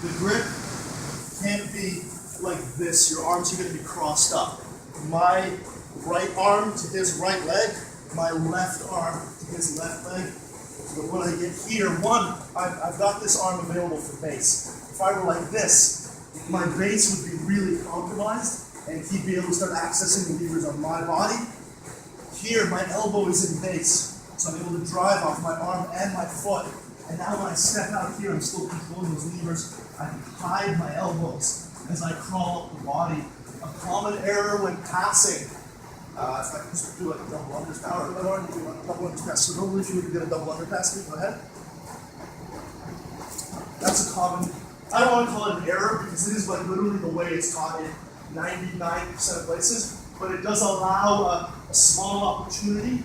The grip can't be like this. Your arms are going to be crossed up. My right arm to his right leg, my left arm to his left leg. But when I get here, I've got this arm available for base. If I were like this, my base would be really compromised, and he'd be able to start accessing the levers on my body. Here, my elbow is in base, so I'm able to drive off my arm and my foot. And now when I step out here, I'm still controlling those levers. I can hide my elbows as I crawl up the body. A common error when passing, if I can just do like a double underpass, I don't want to do a double underpass, so normally if you would get a double underpass, go ahead. That's a common, I don't want to call it an error because it is like literally the way it's taught in 99% of places, but it does allow a small opportunity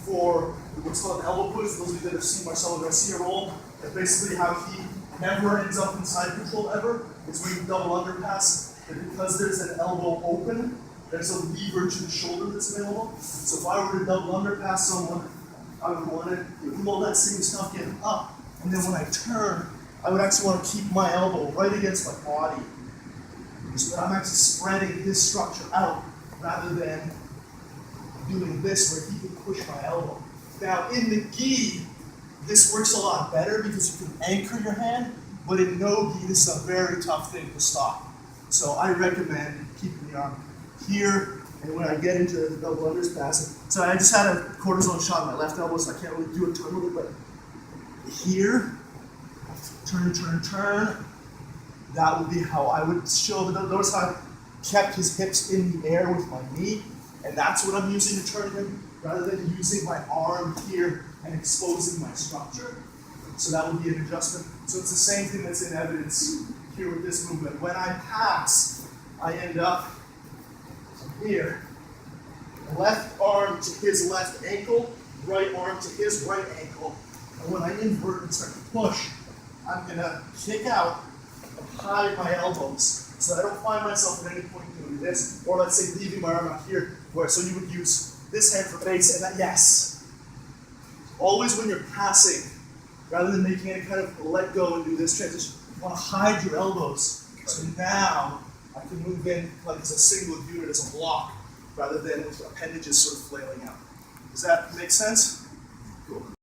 for what's called an elbow push. Those of you that have seen Marcelo Garcia roll, that's basically how he never ends up in side control ever. It's when you double underpass, and because there's an elbow open, there's a lever to the shoulder that's available. So if I were to double underpass someone, I would want to do all that same stuff getting up, and then when I turn, I would actually want to keep my elbow right against my body, so that I'm actually spreading his structure out rather than doing this where he can push my elbow. Now in the gi, this works a lot better because you can anchor your hand, but in no gi, this is a very tough thing to stop. So I recommend keeping the arm here, and when I get into the double underpass, so I just had a cortisone shot on my left elbow, so I can't really do a turn with it, but here, turn, that would be how I would show the, notice how I kept his hips in the air with my knee, and that's what I'm using to turn him, rather than using my arm here and exposing my structure. So that would be an adjustment. So it's the same thing that's in evidence here with this movement. When I pass, I end up here. Left arm to his left ankle, right arm to his right ankle. And when I invert and start to push, I'm gonna kick out and hide my elbows so that I don't find myself at any point doing this, or let's say leaving my arm out here, where so you would use this hand for base, and that, yes. Always when you're passing, rather than making any kind of let go and do this transition, you want to hide your elbows. So now I can move in like it's a single unit, as a block, rather than with appendages sort of flailing out. Does that make sense? Cool.